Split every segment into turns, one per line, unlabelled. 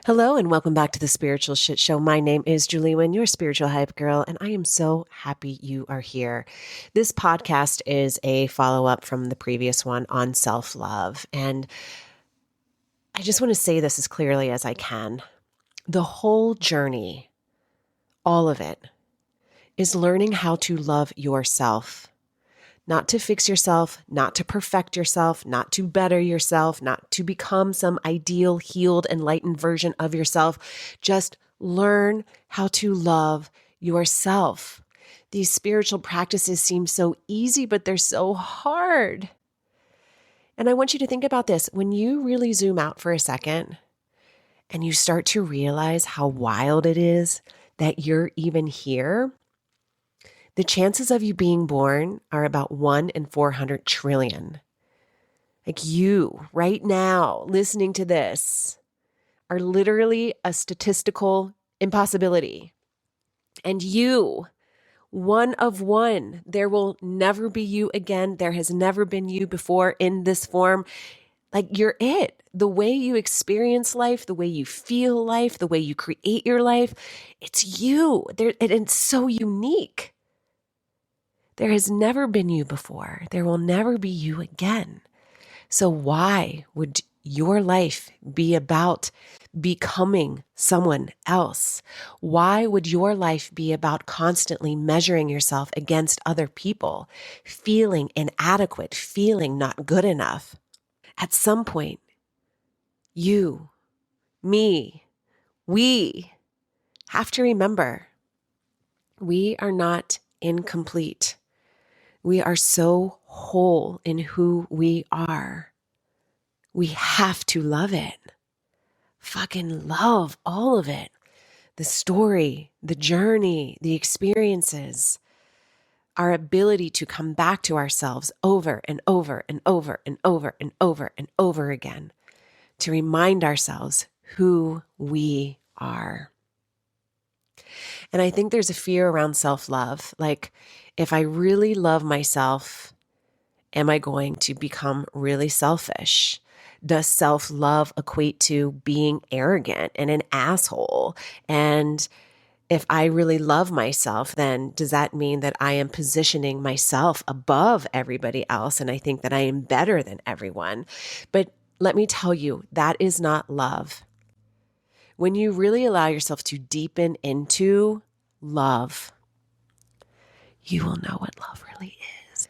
Hello and welcome back to the Spiritual Shit Show. My name is Julie Wynn, your spiritual hype girl, and I am so happy you are here. This podcast is a follow-up from the previous one on self-love, and I just want to say this as clearly as I can. The whole journey, all of it, is learning how to love yourself. Not to fix yourself, not to perfect yourself, not to better yourself, not to become some ideal, healed, enlightened version of yourself. Just learn how to love yourself. These spiritual practices seem so easy, but they're so hard. And I want you to think about this. When you really zoom out for a second and you start to realize how wild it is that you're even here, the chances of you being born are about 1 in 400 trillion. Like you, right now, listening to this, are literally a statistical impossibility. And you, one of one, there will never be you again. There has never been you before in this form. Like you're it. The way you experience life, the way you feel life, the way you create your life, it's you. And it's so unique. There has never been you before. There will never be you again. So why would your life be about becoming someone else? Why would your life be about constantly measuring yourself against other people, feeling inadequate, feeling not good enough? At some point, you, me, we have to remember we are not incomplete. We are so whole in who we are. We have to love it. Fucking love all of it. The story, the journey, the experiences, our ability to come back to ourselves over and over and over and over and over and over again, to remind ourselves who we are. And I think there's a fear around self-love. Like, if I really love myself, am I going to become really selfish? Does self-love equate to being arrogant and an asshole? And if I really love myself, then does that mean that I am positioning myself above everybody else? And I think that I am better than everyone. But let me tell you, that is not love. When you really allow yourself to deepen into love, you will know what love really is.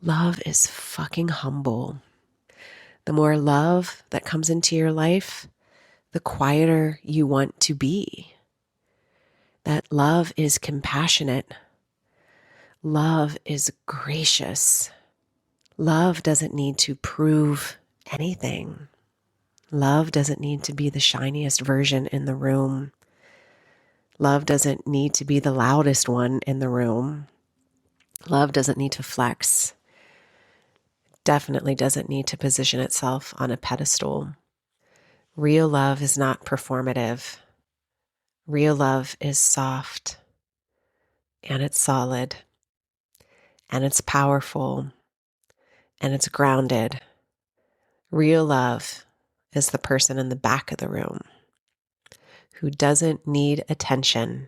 Love is fucking humble. The more love that comes into your life, the quieter you want to be. That love is compassionate. Love is gracious. Love doesn't need to prove anything. Love doesn't need to be the shiniest version in the room. Love doesn't need to be the loudest one in the room. Love doesn't need to flex. Definitely doesn't need to position itself on a pedestal. Real love is not performative. Real love is soft, and it's solid, and it's powerful, and it's grounded. Real love is the person in the back of the room who doesn't need attention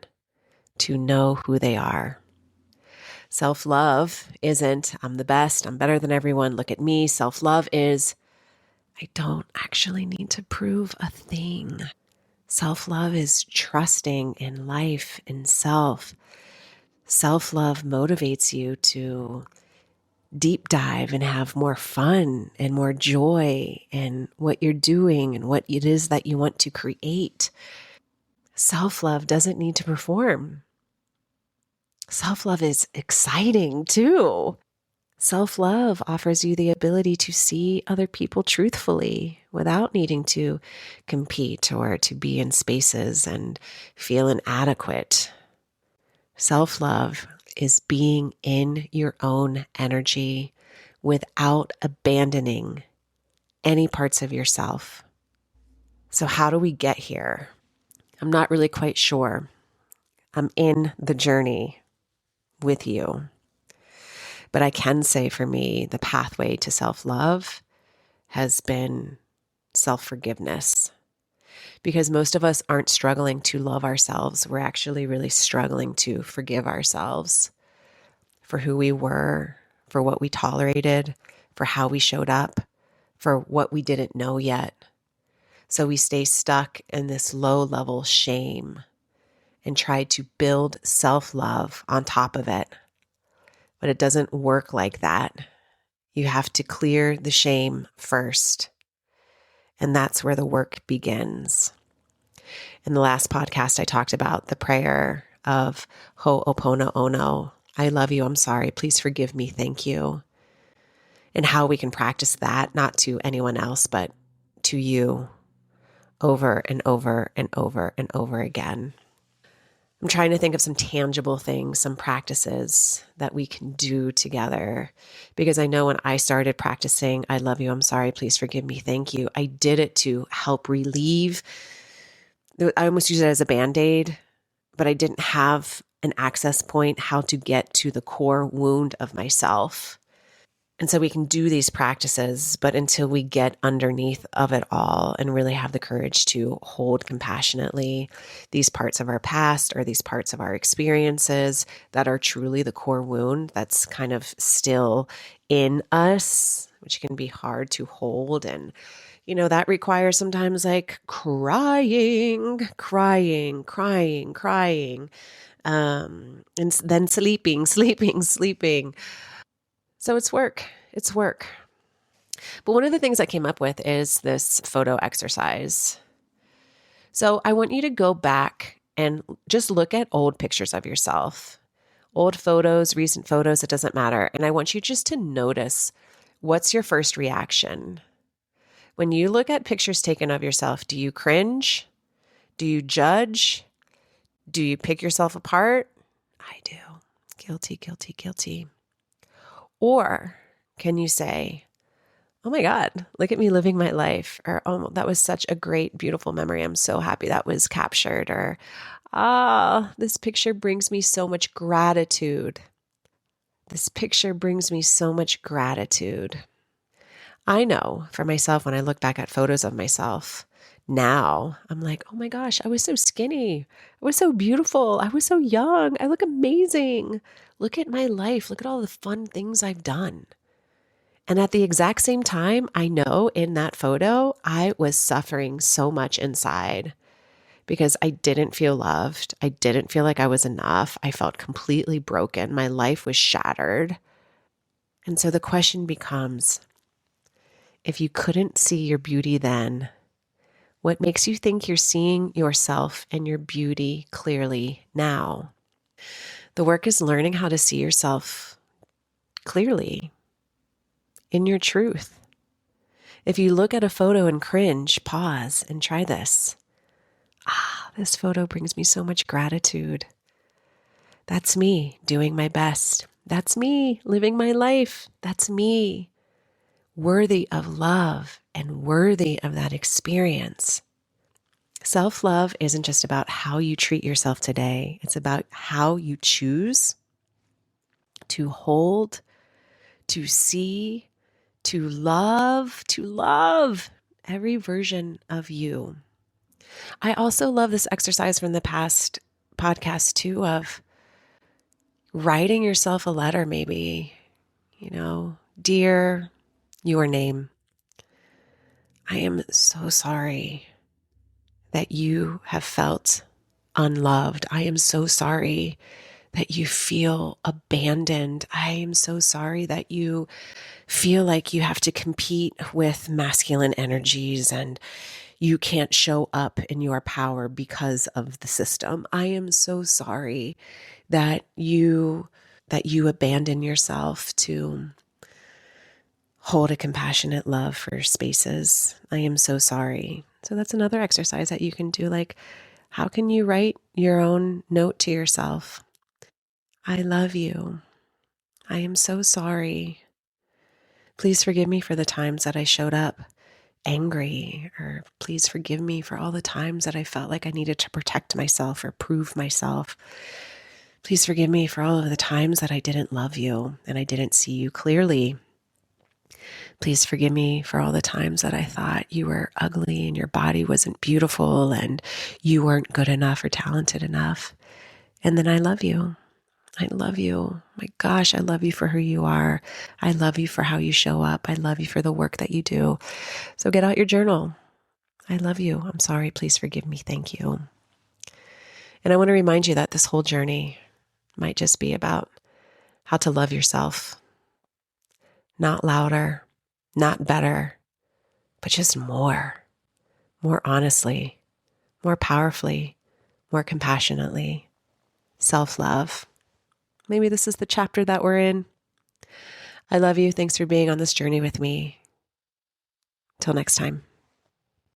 to know who they are. Self-love isn't, I'm the best, I'm better than everyone, look at me. Self-love is, I don't actually need to prove a thing. Self-love is trusting in life, in self. Self-love motivates you to deep dive and have more fun and more joy in what you're doing and what it is that you want to create. Self-love doesn't need to perform. Self-love is exciting too. Self-love offers you the ability to see other people truthfully without needing to compete or to be in spaces and feel inadequate. Self-love is being in your own energy without abandoning any parts of yourself. So how do we get here? I'm not really quite sure. I'm in the journey with you. But I can say for me, the pathway to self-love has been self-forgiveness. because most of us aren't struggling to love ourselves. We're actually really struggling to forgive ourselves for who we were, for what we tolerated, for how we showed up, for what we didn't know yet. So we stay stuck in this low level shame and try to build self-love on top of it. But it doesn't work like that. You have to clear the shame first. And that's where the work begins. In the last podcast, I talked about the prayer of Ho'oponopono. I love you. I'm sorry. Please forgive me. Thank you. And how we can practice that, not to anyone else, but to you over and over and over and over again. I'm trying to think of some tangible things, some practices that we can do together. Because I know when I started practicing, I love you, I'm sorry, please forgive me, thank you, I did it to help relieve. I almost use it as a Band-Aid, but I didn't have an access point how to get to the core wound of myself. And so we can do these practices, but until we get underneath of it all and really have the courage to hold compassionately these parts of our past or these parts of our experiences that are truly the core wound that's kind of still in us, which can be hard to hold. And, that requires sometimes like crying, and then sleeping. So it's work. It's work. But one of the things I came up with is this photo exercise. So I want you to go back and just look at old pictures of yourself, old photos, recent photos, it doesn't matter. And I want you just to notice, what's your first reaction? When you look at pictures taken of yourself, do you cringe? Do you judge? Do you pick yourself apart? I do. Guilty. Or can you say, oh my God, look at me living my life? Or, oh, that was such a great, beautiful memory. I'm so happy that was captured. Or, this picture brings me so much gratitude. I know for myself, when I look back at photos of myself now, I'm like, oh my gosh, I was so skinny. I was so beautiful. I was so young. I look amazing. Look at my life. Look at all the fun things I've done. And at the exact same time, I know in that photo, I was suffering so much inside because I didn't feel loved. I didn't feel like I was enough. I felt completely broken. My life was shattered. And so the question becomes, if you couldn't see your beauty then, what makes you think you're seeing yourself and your beauty clearly now? The work is learning how to see yourself clearly in your truth. If you look at a photo and cringe, pause and try this. This photo brings me so much gratitude. That's me doing my best. That's me living my life. That's me worthy of love and worthy of that experience. Self-love isn't just about how you treat yourself today. It's about how you choose to hold, to see, to love every version of you. I also love this exercise from the past podcast too, of writing yourself a letter, maybe, dear, your name. I am so sorry that you have felt unloved. I am so sorry that you feel abandoned. I am so sorry that you feel like you have to compete with masculine energies and you can't show up in your power because of the system. I am so sorry that you abandon yourself to hold a compassionate love for spaces. I am so sorry. So that's another exercise that you can do. Like, how can you write your own note to yourself? I love you. I am so sorry. Please forgive me for the times that I showed up angry, or please forgive me for all the times that I felt like I needed to protect myself or prove myself. Please forgive me for all of the times that I didn't love you and I didn't see you clearly. Please forgive me for all the times that I thought you were ugly and your body wasn't beautiful and you weren't good enough or talented enough. And then I love you. I love you. My gosh, I love you for who you are. I love you for how you show up. I love you for the work that you do. So get out your journal. I love you. I'm sorry. Please forgive me. Thank you. And I want to remind you that this whole journey might just be about how to love yourself. Not louder, not better, but just more honestly, more powerfully, more compassionately. Self-love. Maybe this is the chapter that we're in. I love you. Thanks for being on this journey with me. Till next time.